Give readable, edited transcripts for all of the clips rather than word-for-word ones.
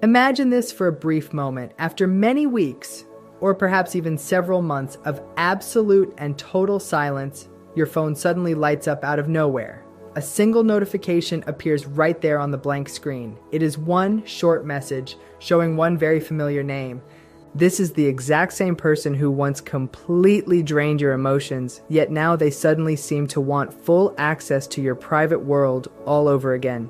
Imagine this for a brief moment. After many weeks, or perhaps even several months of absolute and total silence, your phone suddenly lights up out of nowhere. A single notification appears right there on the blank screen. It is one short message showing one very familiar name. This is the exact same person who once completely drained your emotions, yet now they suddenly seem to want full access to your private world all over again.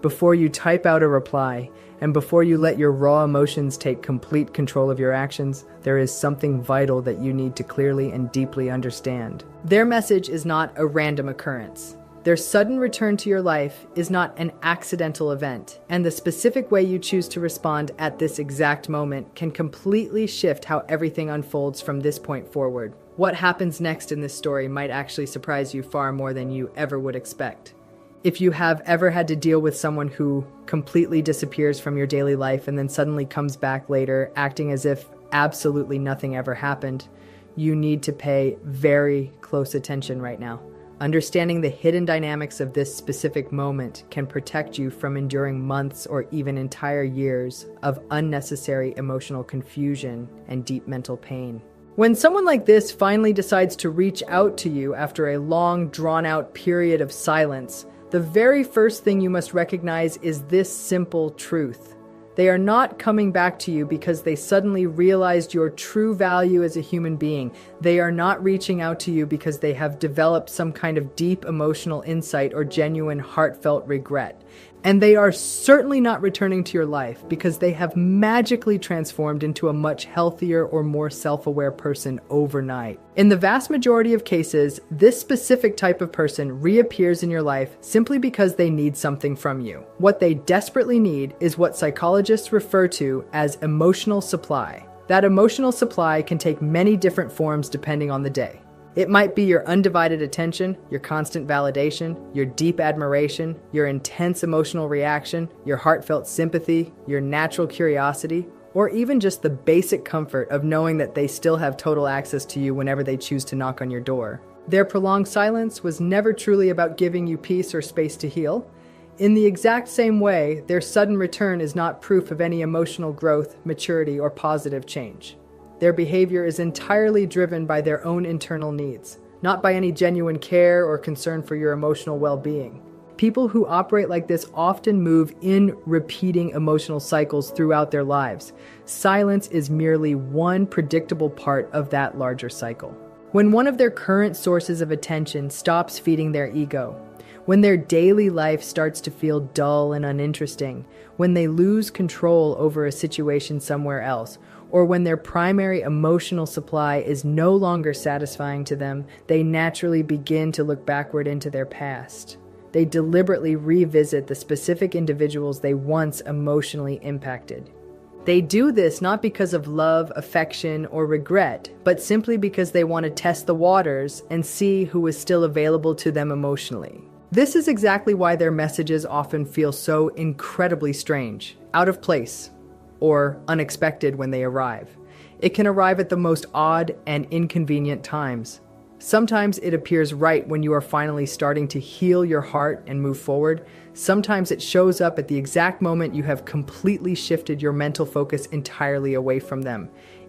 Before you type out a reply, and before you let your raw emotions take complete control of your actions, there is something vital that you need to clearly and deeply understand. Their message is not a random occurrence. Their sudden return to your life is not an accidental event, and the specific way you choose to respond at this exact moment can completely shift how everything unfolds from this point forward. What happens next in this story might actually surprise you far more than you ever would expect. If you have ever had to deal with someone who completely disappears from your daily life and then suddenly comes back later, acting as if absolutely nothing ever happened, you need to pay very close attention right now. Understanding the hidden dynamics of this specific moment can protect you from enduring months or even entire years of unnecessary emotional confusion and deep mental pain. When someone like this finally decides to reach out to you after a long, drawn-out period of silence, the very first thing you must recognize is this simple truth. They are not coming back to you because they suddenly realized your true value as a human being. They are not reaching out to you because they have developed some kind of deep emotional insight or genuine heartfelt regret. And they are certainly not returning to your life because they have magically transformed into a much healthier or more self-aware person overnight. In the vast majority of cases, this specific type of person reappears in your life simply because they need something from you. What they desperately need is what psychologists refer to as emotional supply. That emotional supply can take many different forms depending on the day. It might be your undivided attention, your constant validation, your deep admiration, your intense emotional reaction, your heartfelt sympathy, your natural curiosity, or even just the basic comfort of knowing that they still have total access to you whenever they choose to knock on your door. Their prolonged silence was never truly about giving you peace or space to heal. In the exact same way, their sudden return is not proof of any emotional growth, maturity, or positive change. Their behavior is entirely driven by their own internal needs, not by any genuine care or concern for your emotional well-being. People who operate like this often move in repeating emotional cycles throughout their lives. Silence is merely one predictable part of that larger cycle. When one of their current sources of attention stops feeding their ego, when their daily life starts to feel dull and uninteresting, when they lose control over a situation somewhere else, or when their primary emotional supply is no longer satisfying to them, they naturally begin to look backward into their past. They deliberately revisit the specific individuals they once emotionally impacted. They do this not because of love, affection, or regret, but simply because they want to test the waters and see who is still available to them emotionally. This is exactly why their messages often feel so incredibly strange, out of place, or unexpected when they arrive. It can arrive at the most odd and inconvenient times. Sometimes it appears right when you are finally starting to heal your heart and move forward. Sometimes it shows up at the exact moment you have completely shifted your mental focus entirely away from them.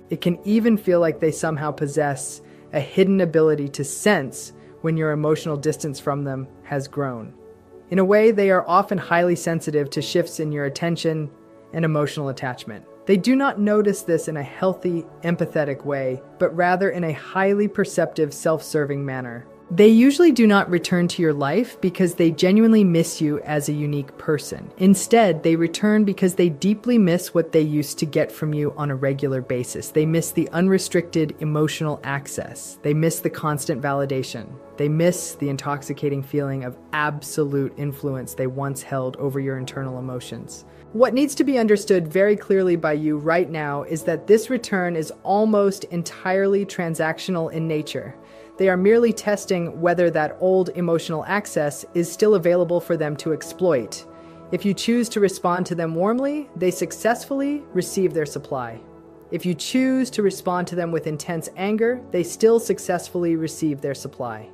It can even feel like they somehow possess a hidden ability to sense when your emotional distance from them has grown. In a way, they are often highly sensitive to shifts in your attention and emotional attachment. They do not notice this in a healthy, empathetic way, but rather in a highly perceptive, self-serving manner. They usually do not return to your life because they genuinely miss you as a unique person. Instead, they return because they deeply miss what they used to get from you on a regular basis. They miss the unrestricted emotional access. They miss the constant validation. They miss the intoxicating feeling of absolute influence they once held over your internal emotions. What needs to be understood very clearly by you right now is that this return is almost entirely transactional in nature. They are merely testing whether that old emotional access is still available for them to exploit. If you choose to respond to them warmly, they successfully receive their supply. If you choose to respond to them with intense anger, they still successfully receive their supply.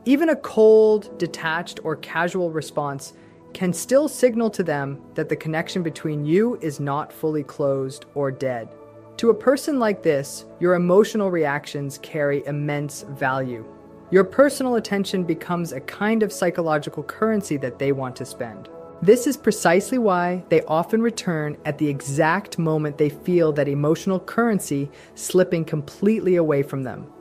Even a cold, detached, or casual response can still signal to them that the connection between you is not fully closed or dead. To a person like this, your emotional reactions carry immense value. Your personal attention becomes a kind of psychological currency that they want to spend. This is precisely why they often return at the exact moment they feel that emotional currency slipping completely away from them.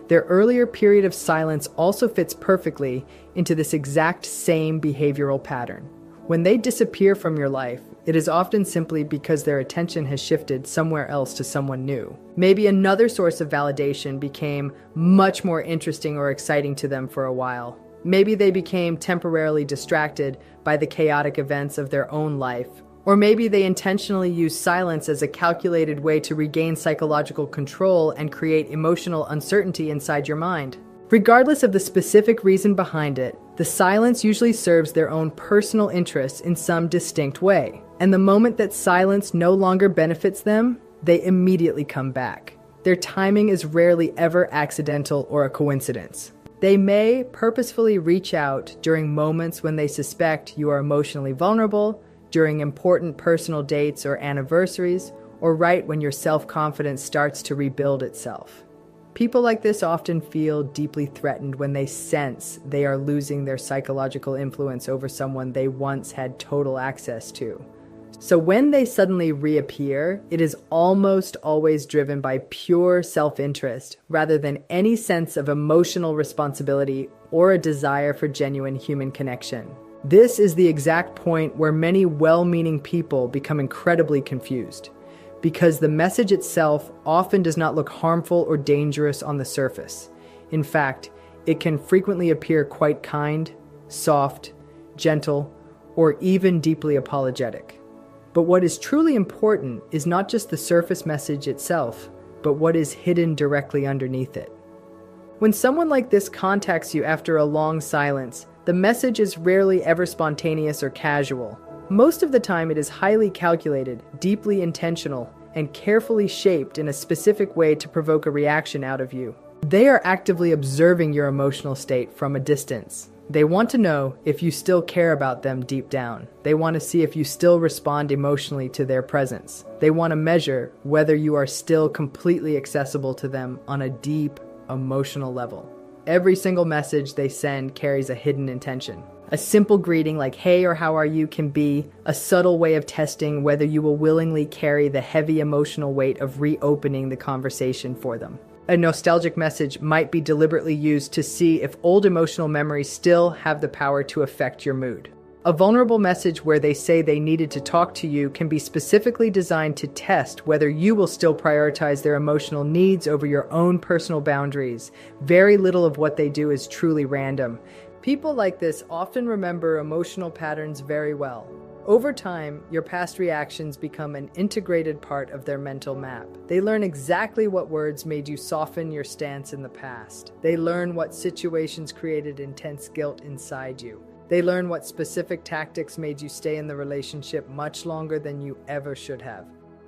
Their earlier period of silence also fits perfectly into this exact same behavioral pattern. When they disappear from your life, it is often simply because their attention has shifted somewhere else to someone new. Maybe another source of validation became much more interesting or exciting to them for a while. Maybe they became temporarily distracted by the chaotic events of their own life. Or maybe they intentionally use silence as a calculated way to regain psychological control and create emotional uncertainty inside your mind. Regardless of the specific reason behind it, the silence usually serves their own personal interests in some distinct way. And the moment that silence no longer benefits them, they immediately come back. Their timing is rarely ever accidental or a coincidence. They may purposefully reach out during moments when they suspect you are emotionally vulnerable, during important personal dates or anniversaries, or right when your self-confidence starts to rebuild itself. People like this often feel deeply threatened when they sense they are losing their psychological influence over someone they once had total access to. So when they suddenly reappear, it is almost always driven by pure self-interest rather than any sense of emotional responsibility or a desire for genuine human connection. This is the exact point where many well-meaning people become incredibly confused, because the message itself often does not look harmful or dangerous on the surface. In fact, it can frequently appear quite kind, soft, gentle, or even deeply apologetic. But what is truly important is not just the surface message itself, but what is hidden directly underneath it. When someone like this contacts you after a long silence, the message is rarely ever spontaneous or casual. Most of the time it is highly calculated, deeply intentional, and carefully shaped in a specific way to provoke a reaction out of you. They are actively observing your emotional state from a distance. They want to know if you still care about them deep down. They want to see if you still respond emotionally to their presence. They want to measure whether you are still completely accessible to them on a deep, emotional level. Every single message they send carries a hidden intention. A simple greeting like "Hey" or "How are you" can be a subtle way of testing whether you will willingly carry the heavy emotional weight of reopening the conversation for them. A nostalgic message might be deliberately used to see if old emotional memories still have the power to affect your mood. A vulnerable message where they say they needed to talk to you can be specifically designed to test whether you will still prioritize their emotional needs over your own personal boundaries. Very little of what they do is truly random. People like this often remember emotional patterns very well. Over time, your past reactions become an integrated part of their mental map. They learn exactly what words made you soften your stance in the past. They learn what situations created intense guilt inside you. They learn what specific tactics made you stay in the relationship much longer than you ever should have.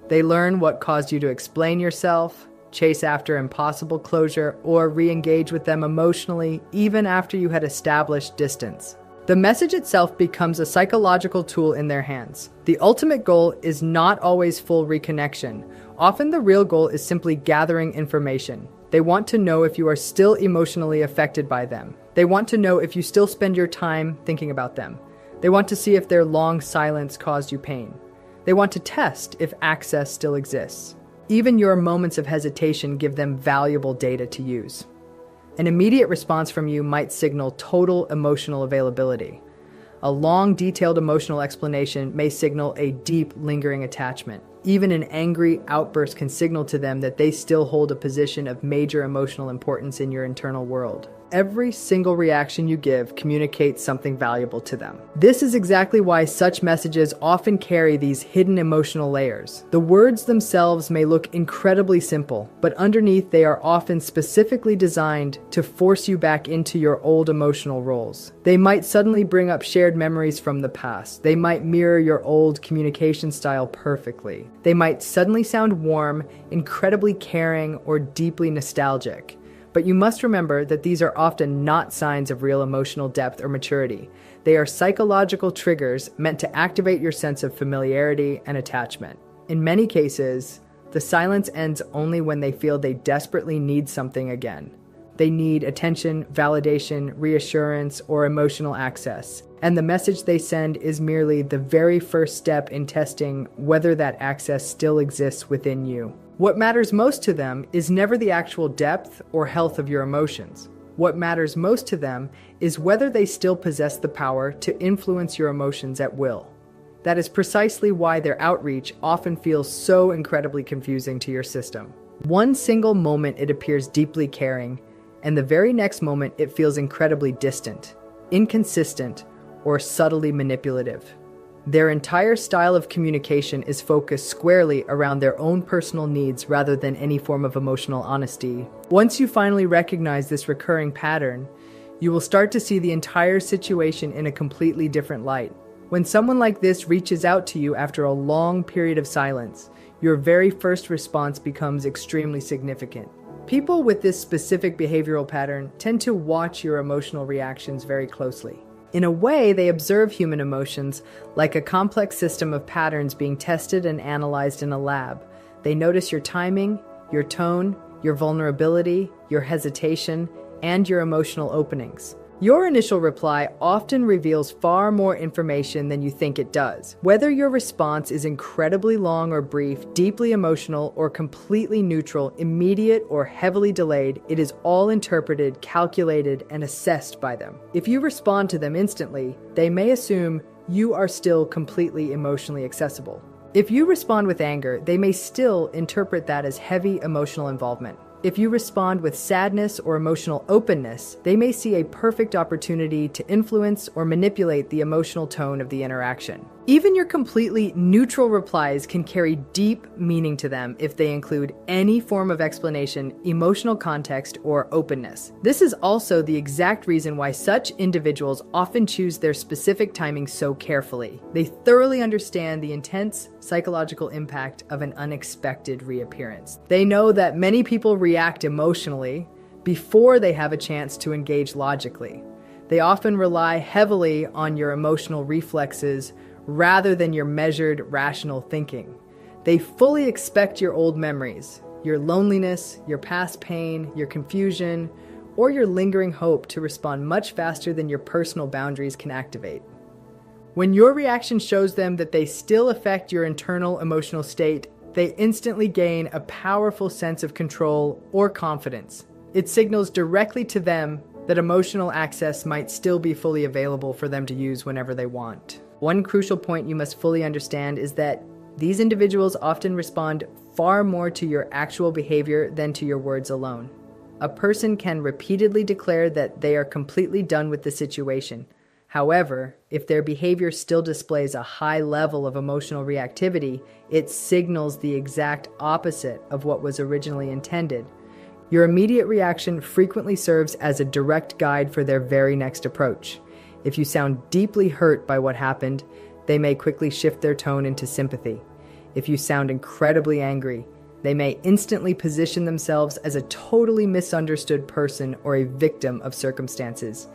They learn what caused you to explain yourself, chase after impossible closure, or re-engage with them emotionally even after you had established distance. The message itself becomes a psychological tool in their hands. The ultimate goal is not always full reconnection. Often the real goal is simply gathering information. They want to know if you are still emotionally affected by them. They want to know if you still spend your time thinking about them. They want to see if their long silence caused you pain. They want to test if access still exists. Even your moments of hesitation give them valuable data to use. An immediate response from you might signal total emotional availability. A long, detailed emotional explanation may signal a deep, lingering attachment. Even an angry outburst can signal to them that they still hold a position of major emotional importance in your internal world. Every single reaction you give communicates something valuable to them. This is exactly why such messages often carry these hidden emotional layers. The words themselves may look incredibly simple, but underneath they are often specifically designed to force you back into your old emotional roles. They might suddenly bring up shared memories from the past. They might mirror your old communication style perfectly. They might suddenly sound warm, incredibly caring, or deeply nostalgic. But you must remember that these are often not signs of real emotional depth or maturity. They are psychological triggers meant to activate your sense of familiarity and attachment. In many cases, the silence ends only when they feel they desperately need something again. They need attention, validation, reassurance, or emotional access. And the message they send is merely the very first step in testing whether that access still exists within you. What matters most to them is never the actual depth or health of your emotions. What matters most to them is whether they still possess the power to influence your emotions at will. That is precisely why their outreach often feels so incredibly confusing to your system. One single moment it appears deeply caring, and the very next moment it feels incredibly distant, inconsistent, or subtly manipulative. Their entire style of communication is focused squarely around their own personal needs rather than any form of emotional honesty. Once you finally recognize this recurring pattern, you will start to see the entire situation in a completely different light. When someone like this reaches out to you after a long period of silence, your very first response becomes extremely significant. People with this specific behavioral pattern tend to watch your emotional reactions very closely. In a way, they observe human emotions like a complex system of patterns being tested and analyzed in a lab. They notice your timing, your tone, your vulnerability, your hesitation, and your emotional openings. Your initial reply often reveals far more information than you think it does. Whether your response is incredibly long or brief, deeply emotional or completely neutral, immediate or heavily delayed, it is all interpreted, calculated, and assessed by them. If you respond to them instantly, they may assume you are still completely emotionally accessible. If you respond with anger, they may still interpret that as heavy emotional involvement. If you respond with sadness or emotional openness, they may see a perfect opportunity to influence or manipulate the emotional tone of the interaction. Even your completely neutral replies can carry deep meaning to them if they include any form of explanation, emotional context, or openness. This is also the exact reason why such individuals often choose their specific timing so carefully. They thoroughly understand the intense psychological impact of an unexpected reappearance. They know that many people react emotionally before they have a chance to engage logically. They often rely heavily on your emotional reflexes rather than your measured, rational thinking. They fully expect your old memories, your loneliness, your past pain, your confusion, or your lingering hope to respond much faster than your personal boundaries can activate. When your reaction shows them that they still affect your internal emotional state, they instantly gain a powerful sense of control or confidence. It signals directly to them that emotional access might still be fully available for them to use whenever they want. One crucial point you must fully understand is that these individuals often respond far more to your actual behavior than to your words alone. A person can repeatedly declare that they are completely done with the situation. However, if their behavior still displays a high level of emotional reactivity, it signals the exact opposite of what was originally intended. Your immediate reaction frequently serves as a direct guide for their very next approach. If you sound deeply hurt by what happened, they may quickly shift their tone into sympathy. If you sound incredibly angry, they may instantly position themselves as a totally misunderstood person or a victim of circumstances.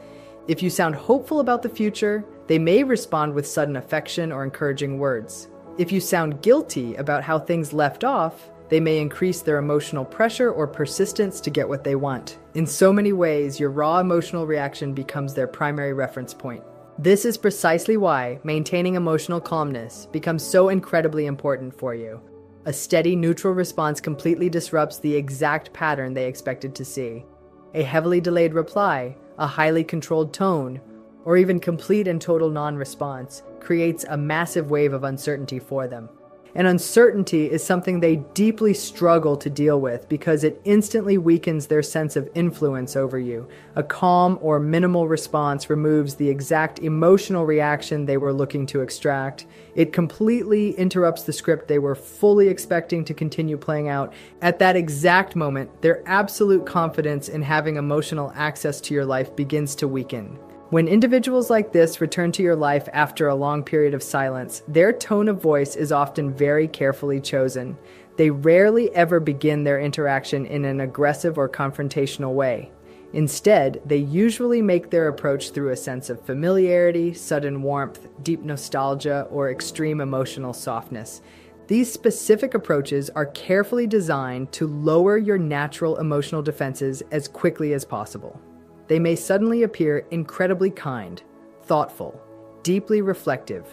If you sound hopeful about the future, they may respond with sudden affection or encouraging words. If you sound guilty about how things left off, they may increase their emotional pressure or persistence to get what they want. In so many ways, your raw emotional reaction becomes their primary reference point. This is precisely why maintaining emotional calmness becomes so incredibly important for you. A steady, neutral response completely disrupts the exact pattern they expected to see. A heavily delayed reply, a highly controlled tone, or even complete and total non-response creates a massive wave of uncertainty for them. And uncertainty is something they deeply struggle to deal with because it instantly weakens their sense of influence over you. A calm or minimal response removes the exact emotional reaction they were looking to extract. It completely interrupts the script they were fully expecting to continue playing out. At that exact moment, their absolute confidence in having emotional access to your life begins to weaken. When individuals like this return to your life after a long period of silence, their tone of voice is often very carefully chosen. They rarely ever begin their interaction in an aggressive or confrontational way. Instead, they usually make their approach through a sense of familiarity, sudden warmth, deep nostalgia, or extreme emotional softness. These specific approaches are carefully designed to lower your natural emotional defenses as quickly as possible. They may suddenly appear incredibly kind, thoughtful, deeply reflective,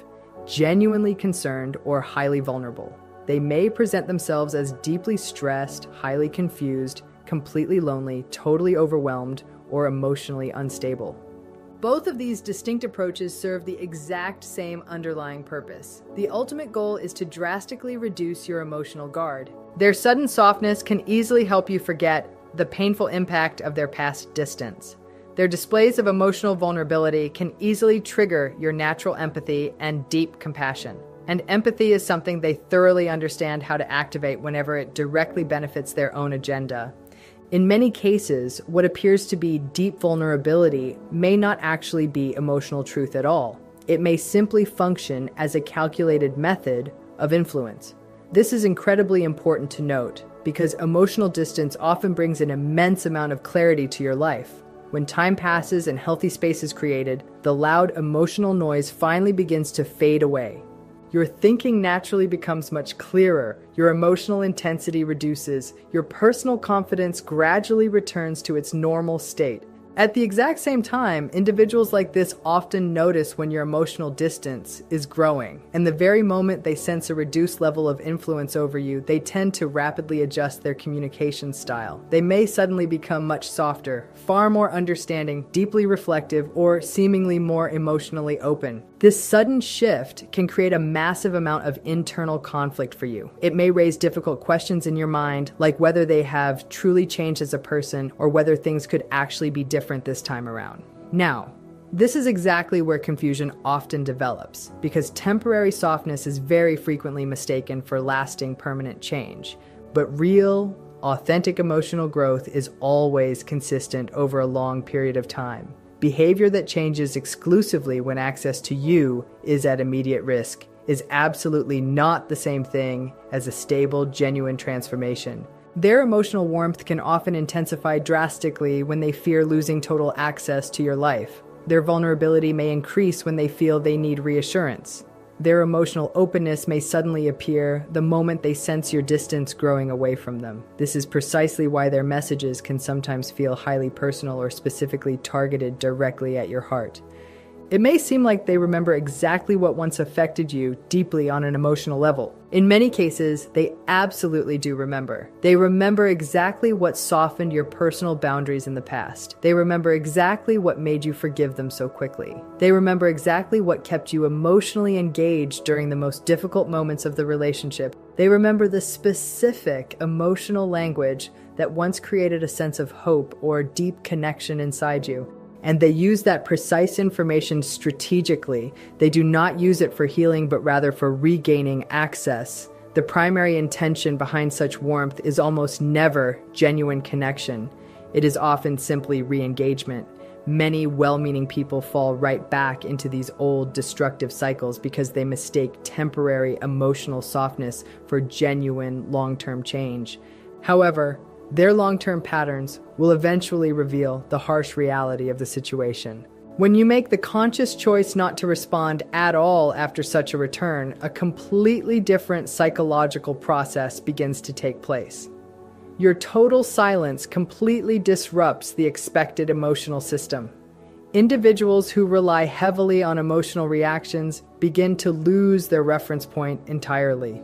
genuinely concerned, or highly vulnerable. They may present themselves as deeply stressed, highly confused, completely lonely, totally overwhelmed, or emotionally unstable. Both of these distinct approaches serve the exact same underlying purpose. The ultimate goal is to drastically reduce your emotional guard. Their sudden softness can easily help you forget the painful impact of their past distance. Their displays of emotional vulnerability can easily trigger your natural empathy and deep compassion. And empathy is something they thoroughly understand how to activate whenever it directly benefits their own agenda. In many cases, what appears to be deep vulnerability may not actually be emotional truth at all. It may simply function as a calculated method of influence. This is incredibly important to note because emotional distance often brings an immense amount of clarity to your life. When time passes and healthy space is created, the loud emotional noise finally begins to fade away. Your thinking naturally becomes much clearer, your emotional intensity reduces, your personal confidence gradually returns to its normal state. At the exact same time, individuals like this often notice when your emotional distance is growing, and the very moment they sense a reduced level of influence over you, they tend to rapidly adjust their communication style. They may suddenly become much softer, far more understanding, deeply reflective, or seemingly more emotionally open. This sudden shift can create a massive amount of internal conflict for you. It may raise difficult questions in your mind, like whether they have truly changed as a person or whether things could actually be different this time around. Now, this is exactly where confusion often develops, because temporary softness is very frequently mistaken for lasting, permanent change. But real, authentic emotional growth is always consistent over a long period of time. Behavior that changes exclusively when access to you is at immediate risk is absolutely not the same thing as a stable, genuine transformation. Their emotional warmth can often intensify drastically when they fear losing total access to your life. Their vulnerability may increase when they feel they need reassurance. Their emotional openness may suddenly appear the moment they sense your distance growing away from them. This is precisely why their messages can sometimes feel highly personal or specifically targeted directly at your heart. It may seem like they remember exactly what once affected you deeply on an emotional level. In many cases, they absolutely do remember. They remember exactly what softened your personal boundaries in the past. They remember exactly what made you forgive them so quickly. They remember exactly what kept you emotionally engaged during the most difficult moments of the relationship. They remember the specific emotional language that once created a sense of hope or deep connection inside you. And they use that precise information strategically. They do not use it for healing, but rather for regaining access. The primary intention behind such warmth is almost never genuine connection. It is often simply re-engagement. Many well-meaning people fall right back into these old destructive cycles because they mistake temporary emotional softness for genuine long-term change. However, their long-term patterns will eventually reveal the harsh reality of the situation. When you make the conscious choice not to respond at all after such a return, a completely different psychological process begins to take place. Your total silence completely disrupts the expected emotional system. Individuals who rely heavily on emotional reactions begin to lose their reference point entirely.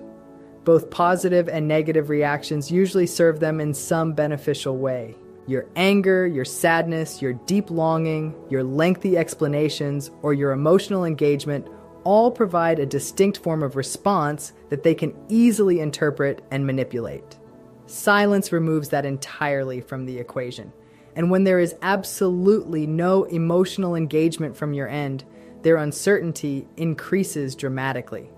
Both positive and negative reactions usually serve them in some beneficial way. Your anger, your sadness, your deep longing, your lengthy explanations, or your emotional engagement all provide a distinct form of response that they can easily interpret and manipulate. Silence removes that entirely from the equation. And when there is absolutely no emotional engagement from your end, their uncertainty increases dramatically.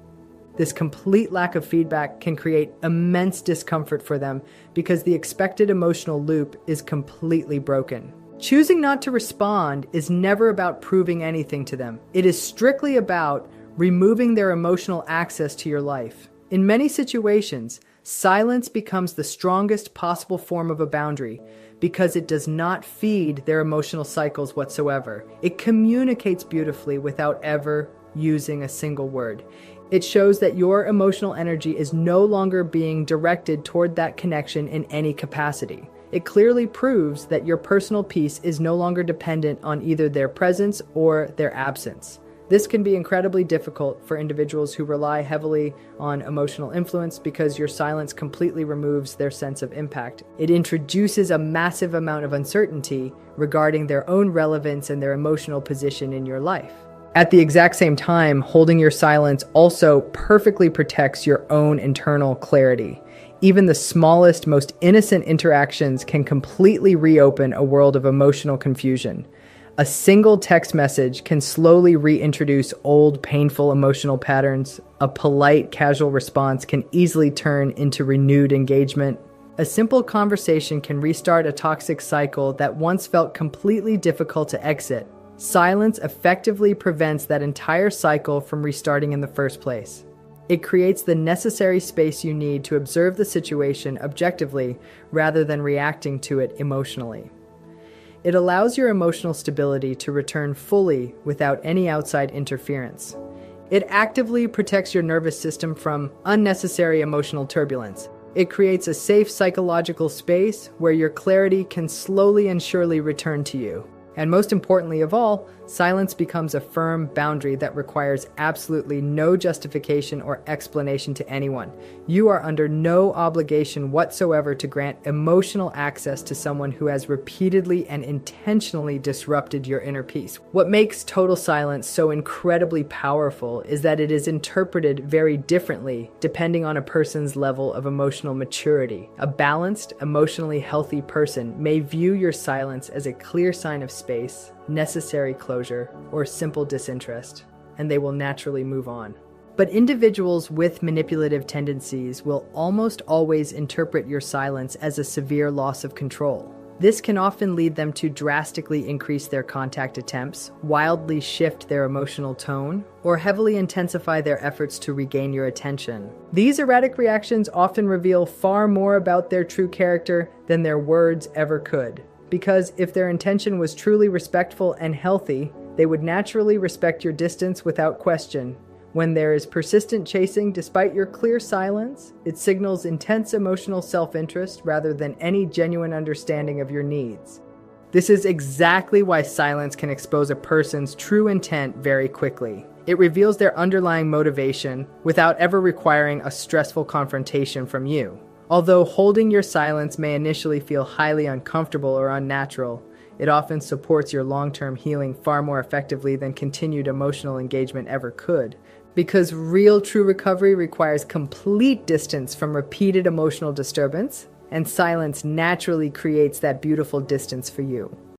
This complete lack of feedback can create immense discomfort for them because the expected emotional loop is completely broken. Choosing not to respond is never about proving anything to them. It is strictly about removing their emotional access to your life. In many situations, silence becomes the strongest possible form of a boundary because it does not feed their emotional cycles whatsoever. It communicates beautifully without ever using a single word. It shows that your emotional energy is no longer being directed toward that connection in any capacity. It clearly proves that your personal peace is no longer dependent on either their presence or their absence. This can be incredibly difficult for individuals who rely heavily on emotional influence because your silence completely removes their sense of impact. It introduces a massive amount of uncertainty regarding their own relevance and their emotional position in your life. At the exact same time, holding your silence also perfectly protects your own internal clarity. Even the smallest, most innocent interactions can completely reopen a world of emotional confusion. A single text message can slowly reintroduce old, painful emotional patterns. A polite, casual response can easily turn into renewed engagement. A simple conversation can restart a toxic cycle that once felt completely difficult to exit. Silence effectively prevents that entire cycle from restarting in the first place. It creates the necessary space you need to observe the situation objectively rather than reacting to it emotionally. It allows your emotional stability to return fully without any outside interference. It actively protects your nervous system from unnecessary emotional turbulence. It creates a safe psychological space where your clarity can slowly and surely return to you. And most importantly of all, silence becomes a firm boundary that requires absolutely no justification or explanation to anyone. You are under no obligation whatsoever to grant emotional access to someone who has repeatedly and intentionally disrupted your inner peace. What makes total silence so incredibly powerful is that it is interpreted very differently depending on a person's level of emotional maturity. A balanced, emotionally healthy person may view your silence as a clear sign of space, necessary closure, or simple disinterest, and they will naturally move on. But individuals with manipulative tendencies will almost always interpret your silence as a severe loss of control. This can often lead them to drastically increase their contact attempts, wildly shift their emotional tone, or heavily intensify their efforts to regain your attention. These erratic reactions often reveal far more about their true character than their words ever could. Because if their intention was truly respectful and healthy, they would naturally respect your distance without question. When there is persistent chasing despite your clear silence, it signals intense emotional self-interest rather than any genuine understanding of your needs. This is exactly why silence can expose a person's true intent very quickly. It reveals their underlying motivation without ever requiring a stressful confrontation from you. Although holding your silence may initially feel highly uncomfortable or unnatural, it often supports your long-term healing far more effectively than continued emotional engagement ever could. Because real true recovery requires complete distance from repeated emotional disturbance, and silence naturally creates that beautiful distance for you.